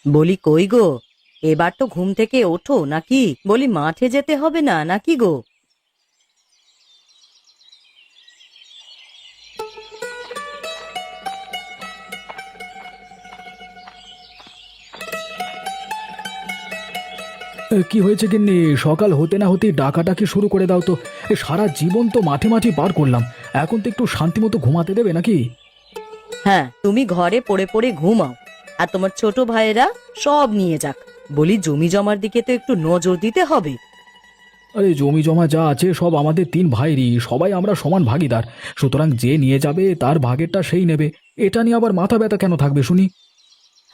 বলি কই গো, এবার তো ঘুম থেকে ওঠো নাকি? বলি মাঠে যেতে হবে না নাকি গো? কি হয়েছে গিন্নি? সকাল হতে না হতেই ডাকাডাকি শুরু করে দাও তো। সারা জীবন তো মাঠে মাঠে পার করলাম, এখন তো একটু শান্তি মতো ঘুমাতে দেবে নাকি? হ্যাঁ, তুমি ঘরে পড়ে পড়ে ঘুমাও, আর তোমার ছোট ভাইয়েরা সব নিয়ে যাক। বলি জমি জমার দিকে তো একটু নজর দিতে হবে। আরে জমি জমা যা আছে সব আমাদের তিন ভাইরই, সবাই আমরা সমান ভাগীদার। সুতরাং যে নিয়ে যাবে তার ভাগেরটা সেই নেবে। এটা নিয়ে আবার মাথা ব্যথা কেন থাকবে শুনি?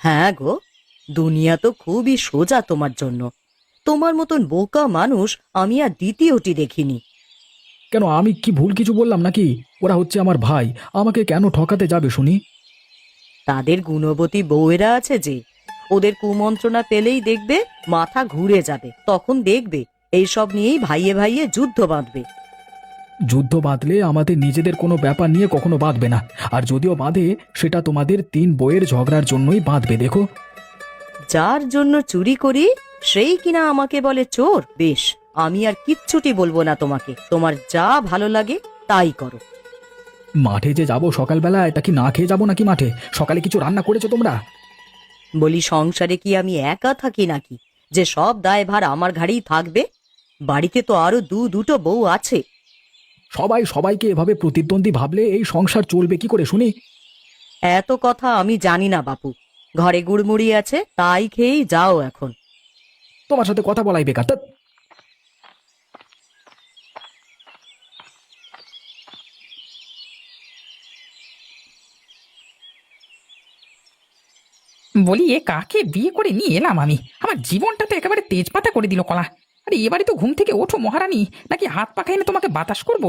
হ্যাঁ গো, দুনিয়া তো খুবই সোজা তোমার জন্য। তোমার মতন বোকা মানুষ আমি আর দ্বিতীয়টি দেখিনি। কেন, আমি কি ভুল কিছু বললাম নাকি? ওরা হচ্ছে আমার ভাই, আমাকে কেন ঠকাতে যাবে শুনি? তাদের গুণবতী বউয়েরা আছে যে, ওদের কুমন্ত্রণা পেলেই দেখবে মাথা ঘুরে যাবে। তখন দেখবে এইসব নিয়েই ভাইয়ে ভাইয়ে যুদ্ধ বাঁধবে। যুদ্ধ বাঁধলে আমাদের নিজেদের কোনো ব্যাপার নিয়ে কখনো বাঁধবে না। আর যদিও বাঁধে, সেটা তোমাদের তিন বইয়ের ঝগড়ার জন্যই বাঁধবে, দেখো। যার জন্য চুরি করি সেই কিনা আমাকে বলে চোর। বেশ, আমি আর কিচ্ছুটি বলবো না তোমাকে। তোমার যা ভালো লাগে তাই করো। মাঠে যে যাবো সকালবেলায়, তা কি না খেয়ে যাবো নাকি? মাঠে সকালে কিছু রান্না করেছো তোমরা? বলি সংসারে কি আমি একা থাকি নাকি যে সব দায়ভার আমার ঘাড়েই থাকবে? বাড়িতে তো আরো দুটো বউ আছে। সবাই সবাইকে এভাবে প্রতিদ্বন্দ্বী ভাবলে এই সংসার চলবে কি করে শুনি? এত কথা আমি জানি না বাপু। ঘরে গুড়মুড়ি আছে, তাই খেয়েই যাও এখন। তোমার সাথে কথা বলাই বেকার। তা বলি এ কাকে বিয়ে করে নিয়ে এলাম আমি? আমার জীবনটা তো একেবারে তেজপাতা করে দিল কলা। আরে এবারে তো ঘুম থেকে ওঠো মহারানী, নাকি হাত পাখা এনে তোমাকে বাতাস করব?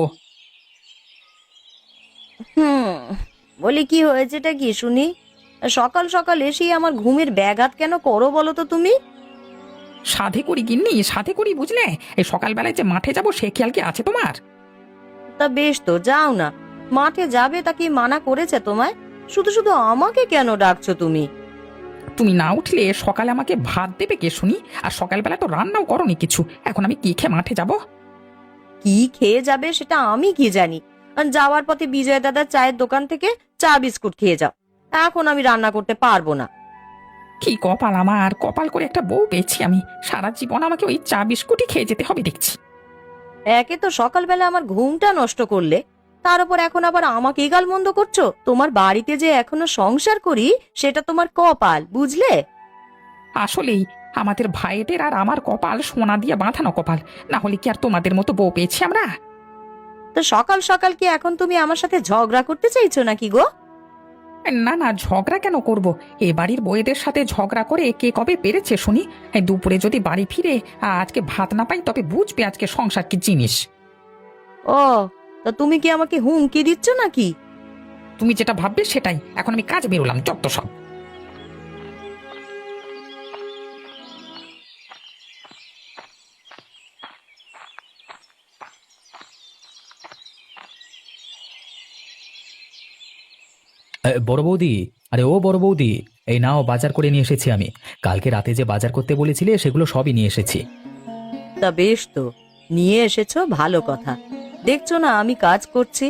হুম, বলি কি হয়েছেটা কি শুনি? সকাল সকাল এসেই আমার ঘুমের ব্যাঘাত কেন করো বলো তো তুমি? সাধে করি গিন্নি, সাধে করি, বুঝলে? এই সকালবেলায় যে মাঠে যাব সে খেয়াল কি আছে তোমার? তা বেশ, তো যাও না। মাঠে যাবে তা কি মানা করেছে তোমায়? শুধু শুধু আমাকে কেন ডাকছো তুমি? তুমি না উঠলে সকালে আমাকে ভাত দেবে কে শুনি? আর সকালবেলা তো রান্নাও করনি কিছু, এখন আমি কি খেয়ে মাঠে যাব? কি খেয়ে যাবে সেটা আমি কি জানি? আর যাওয়ার পথে বিজয় দাদার চায়ের দোকান থেকে চা বিস্কুট খেয়ে যাও। এখন আমি রান্না করতে পারবো না। কি কপাল আমার, কপাল করে একটা বউ পেয়েছি আমি। সারা জীবন আমাকে ওই চা বিস্কুটই খেয়ে যেতে হবে দেখছি। একে তো সকালবেলা আমার ঘুমটা নষ্ট করলে, তার উপর এখন আবার আমাকে গালমন্দ করছো। তোমার বাড়িতে যে এখনো সংসার করি সেটা তোমার কপাল, বুঝলে? আসলেই আমাদের ভাইদের আর আমার কপাল সোনা দিয়ে বাঁধানো কপাল, না হলে কি আর তোমাদের মতো বউ পেয়েছি আমরা? তো সকাল সকাল কি এখন তুমি আমার সাথে ঝগড়া করতে চাইছো নাকি গো? না না, ঝগড়া কেন করব? এ বাড়ির বউদের সাথে ঝগড়া করে কে কবে পেরেছে শুনি? এই দুপুরে যদি বাড়ি ফিরে আজকে ভাত না পাই তবে বুঝবে আজকে সংসার কি জিনিস। ও, তা তুমি কি আমাকে হুমকি দিচ্ছ নাকি? তুমি যেটা ভাববে সেটাই। এখন আমি কাজ বেরোলাম, যত সব। বড় বৌদি, আরে ও বড় বৌদি, এই নাও বাজার করে নিয়ে এসেছি আমি। কালকে রাতে যে বাজার করতে বলেছিলে সেগুলো সবই নিয়ে এসেছি। তা বেশ, তো নিয়ে এসেছো, ভালো কথা। দেখছো না আমি কাজ করছি।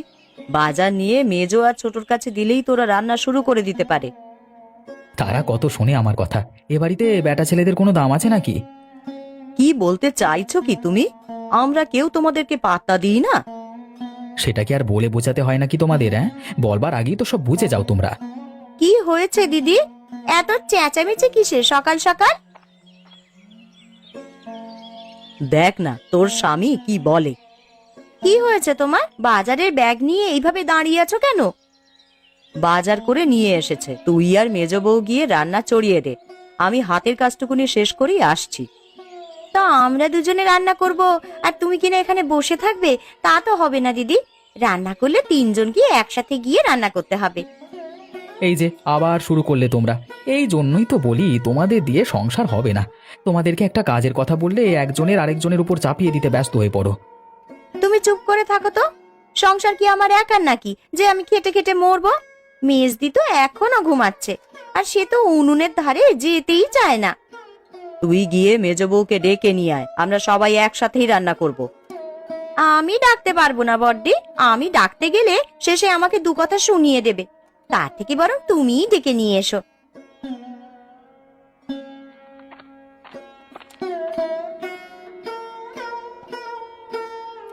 বাজার নিয়ে মেজো আর ছোটর কাছে দিলেই তোরা রান্না শুরু করে দিতে পারে। তারা কত শোনে আমার কথা। এ বাড়িতে বেটা ছেলেদের কোনো দাম আছে নাকি? কি বলতে চাইছো কি তুমি? আমরা কেউ তোমাদেরকে পাত্তা দিই না? সেটা কি আর বলে বোঝাতে হয় নাকি তোমাদের? হ্যাঁ, বলবার আগেই তো সব বুঝে যাও তোমরা। কি হয়েছে দিদি? এত চেঁচামেচি কিসে সকাল সকাল? দেখ না তোর স্বামী কি বলে। কি হয়েছে তোমার? বাজারের ব্যাগ নিয়ে এইভাবে দাঁড়িয়ে আছো কেন? বাজার করে নিয়ে এসেছে, তুই আর মেজ বউ গিয়ে রান্না চড়িয়ে দে। আমি হাতের কাজটুকুনি শেষ করেই আসছি। তা আমরা দুজনে রান্না করব আর তুমি কিনা এখানে বসে থাকবে? তা তো হবে না দিদি। রান্না করলে তিনজন গিয়ে একসাথে গিয়ে রান্না করতে হবে। এই যে আবার শুরু করলে তোমরা। এই জন্যই তো বলি তোমাদের দিয়ে সংসার হবে না। তোমাদেরকে একটা কাজের কথা বললে একজনের আরেকজনের উপর চাপিয়ে দিতে ব্যস্ত হয়ে পড়ো। তুমি চুপ করে থাকো তো। সংসার কি আমার একার নাকি যে আমি খেটে খেটে মরবো? মেজদি তো এখনো ঘুমাচ্ছে। আর সে তো উনুনের ধারে যেতেই চায় না। তুই গিয়ে মেজ বউকে ডেকে নিয়ে আয়, আমরা সবাই একসাথেই রান্না করব। আমি ডাকতে পারবো না বড়দি, আমি ডাকতে গেলে শেষে আমাকে দু কথা শুনিয়ে দেবে। তার থেকে বরং তুমিই ডেকে নিয়ে এসো।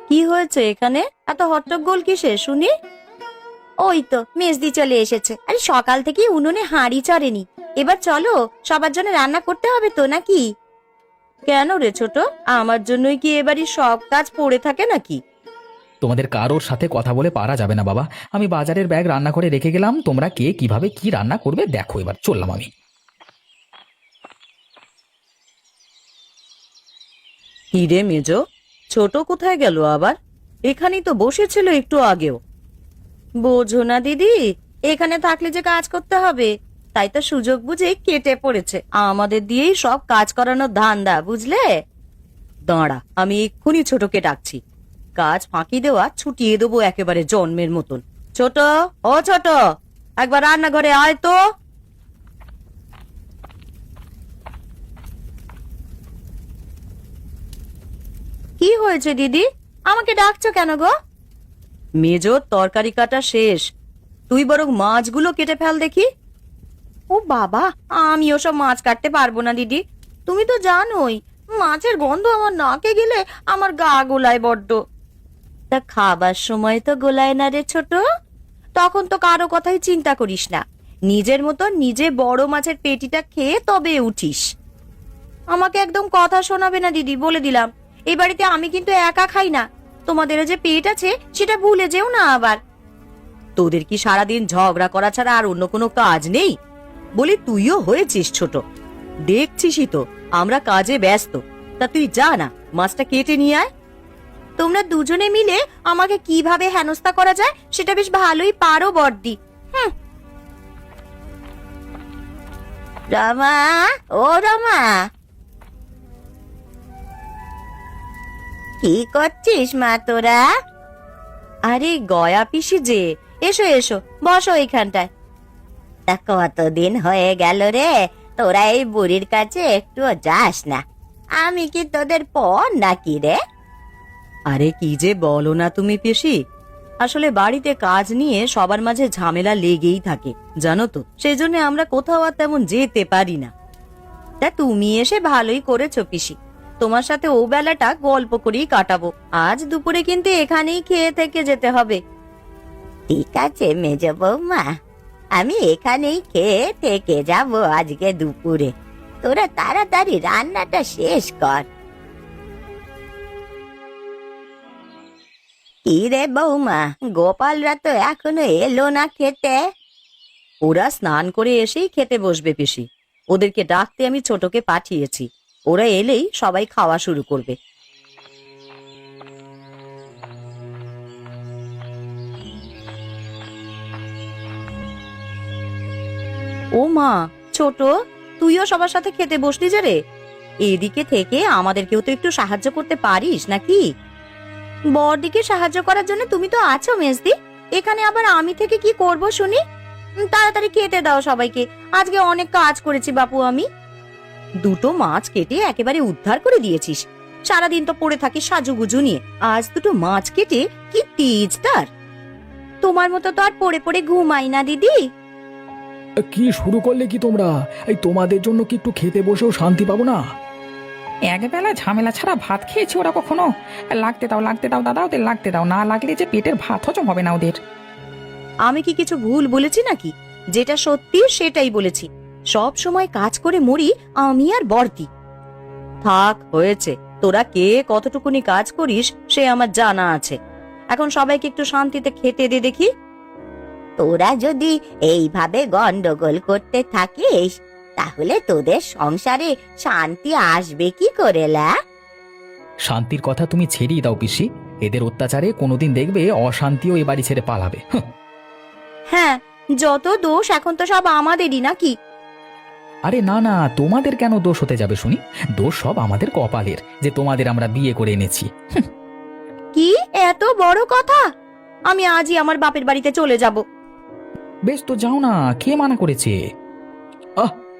কি হয়েছে এখানে, এত হট্টগোল কিসে শুনি? ওই তো মেজদি চলে এসেছে। আরে সকাল থেকে উনুনে হাঁড়ি চড়েনি, এবার চলো সবার জন্য রান্না করতে হবে তো নাকি? কেন রে ছোট, আমার জন্যই কি এবারই সব কাজ পড়ে থাকে নাকি? তোমাদের কারোর সাথে কথা বলে পারা যাবে না বাবা। আমি বাজারের ব্যাগ রান্না করে রেখে গেলাম, তোমরা কে কিভাবে কি রান্না করবে দেখো, এবার চললাম আমি। কি রে মেজ, ছোট কোথায় গেল আবার? এখানেই তো বসেছিল একটু আগেও। বোঝো না দিদি, এখানে থাকলে যে কাজ করতে হবে, তাই তো সুযোগ বুঝে কেটে পড়েছে। আমাদের দিয়েই সব কাজ করানোর ধান্দা, বুঝলে? দাঁড়া, আমি এক্ষুনি ছোটকে ডাকছি। কাজ ফাঁকি দেওয়া ছুটিয়ে দেবো একেবারে জন্মের মতন। ছোট, ও ছোট, একবার রান্নাঘরে আয় তো। কি হয়েছে দিদি, আমাকে ডাকছো কেন গো? মেজোর তরকারি কাটা শেষ, তুই বরং মাছগুলো কেটে ফেল দেখি। ও বাবা, আমি ওসব মাছ কাটতে পারবো না দিদি, তুমি তো জানোই মাছের গন্ধ আমার নাকে গেলে আমার গা গোলায় বড্ড। তা খাবার সময় তো গোলায় না রে ছোট, তখন তো কারো কথাই চিন্তা করিস না, নিজের মতো নিজে বড় মাছের পেটিটা খেয়ে তবে উঠিস। আমাকে একদম কথা শোনাবে না দিদি, বলে দিলাম। এই বাড়িতে আমি কিন্তু একা খাই না, তোমাদেরও যে পেট আছে সেটা ভুলে যেও না আবার। তোদের কি সারাদিন ঝগড়া করা ছাড়া আর অন্য কোনো কাজ নেই? বলি তুইও হয়েছিস ছোট, দেখছিসই তো আমরা কাজে ব্যস্ত। তা তুই যা না, মাছটা কেটে নিয়ে আয়। তোমরা দুজনে মিলে আমাকে কিভাবে হেনস্থা করা যায় সেটা বেশ ভালোই পারো বড়দি। রমা, ও রমা, কি করছিস মা তোরা? আরে গয়া পিসি যে, এসো এসো, বসো এখানটায়। তা কতদিন হয়ে গেল রে তোরা এই বুড়ির কাছে একটুও যাস না, আমি কি তোদের পর নাকি রে? আরে কি যে বলো না তুমি পিসি, আসলে বাড়িতে কাজ নিয়ে সবার মাঝে ঝামেলা লেগেই থাকে জানো তো, সেই জন্য আমরা কোথাও আর তেমন যেতে পারি না। তা তুমি এসে ভালোই করেছো পিসি, তোমার সাথে ও বেলাটা গল্প করেই কাটাবো। আজ দুপুরে কিন্তু এখানেই খেয়ে থেকে যেতে হবে। ঠিক আছে মেজ বৌমা, আমি এখানেই খেয়ে থেকে যাব আজকে দুপুরে। তোরা তাড়াতাড়ি রান্নাটা শেষ কর। কি রে বৌমা, গোপালরা তো এখনো এলো না খেতে? ওরা স্নান করে এসেই খেতে বসবে পিসি, ওদেরকে ডাকতে আমি ছোটকে পাঠিয়েছি, ওরা এলেই সবাই খাওয়া শুরু করবে। ও মা, ছোট তুইও সবার সাথে খেতে বসলি যে রে, এদিকে থেকে আমাদেরকেও তো একটু সাহায্য করতে পারিস নাকি? বড়দিকে সাহায্য করার জন্য তুমি তো আছো মেজদি, এখানে আবার আমি থেকে কি করব শুনি? তাড়াতাড়ি খেতে দাও সবাইকে, আজকে অনেক কাজ করেছি বাপু আমি। দুটো মাছ কেটে একেবারে উদ্ধার করে দিয়েছিস, সারাদিন তো পড়ে থাকি সাজুগুজু নিয়ে, আজ দুটো মাছ কেটে কি তেজ তার! তোমার মতো তো আর পড়ে পড়ে ঘুমাই না দিদি। কি শুরু করলে কি তোমরা? এই তোমাদের জন্য কি একটু খেতে বসেও শান্তি পাবো না? একবেলা ঝামেলা ছাড়া ভাত খেয়েছে ওরা কখনো? লাগতে দাও দাদা, ওদের লাগতে দাও, না লাগলে যে পেটের ভাত হজম হবে না ওদের। আমি কি কিছু ভুল বলেছি নাকি? যেটা সত্যি সেটাই বলেছি, সব সময় কাজ করে মরি আমি আর বর্দি। থাক হয়েছে, তোরা কে কতটুকুনি কাজ করিস সে আমার জানা আছে, এখন সবাইকে একটু শান্তিতে খেতে দে দেখি। তোরা যদি এইভাবে গন্ডগোল করতে থাকিস তাহলে তোদের সংসারে শান্তি আসবে কি করে? শান্তির কথা তুমি ছেড়েই দাও পিসি, এদের অত্যাচারে কোনোদিন দেখবে অশান্তিও এ বাড়ি ছেড়ে পালাবে। হ্যাঁ, যত দোষ এখন তো সব আমাদেরই নাকি? আরে না না, তোমাদের কেন দোষ হতে যাবে শুনি? দোষ সব আমাদের কপালের যে তোমাদের আমরা বিয়ে করে এনেছি। কি এত বড় কথা? আমি আজই আমার বাপের বাড়িতে চলে যাব। বেশ তো যাও না, কে মানা করেছে?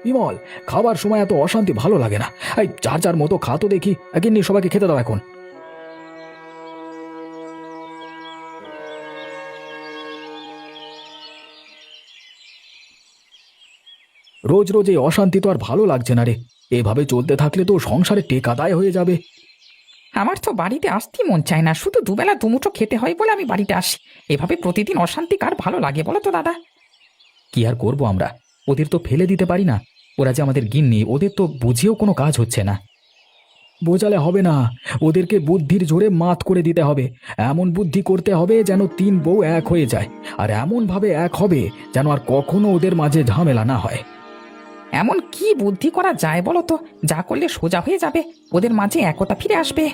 বিমল, খাবার সময় এত অশান্তি ভালো লাগে না। এই যার যার মতো খাতো দেখি, গিন্নি সবাইকে খেতে দাও এখন। রোজ রোজ এই অশান্তি তো আর ভালো লাগছে না রে। এভাবে চলতে থাকলে তো সংসারে টেকা দায় হয়ে যাবে। আমার তো বাড়িতে আসতেই মন চায় না, শুধু দুবেলা দুমুঠো খেতে হয় বলে আমি বাড়িতে আসি। এভাবে প্রতিদিন অশান্তি কার ভালো লাগে বলো তো দাদা? কি আর করবো আমরা, ওদের তো ফেলে দিতে পারি না। ওরা যে আমাদের গিন্নি, ওদের তো বুঝিয়েও কোনো কাজ হচ্ছে না। বোঝালে হবে না, ওদেরকে বুদ্ধির জোরে মাত করে দিতে হবে। এমন বুদ্ধি করতে হবে যেন তিন বউ এক হয়ে যায়, আর এমন ভাবে এক হবে যেন আর কখনো ওদের মাঝে ঝামেলা না হয়। এমন কি বুদ্ধি করা যায় বলো তো, যা করলে সোজা হয়ে যাবে, ওদের মাঝে একতা ফিরে আসবে?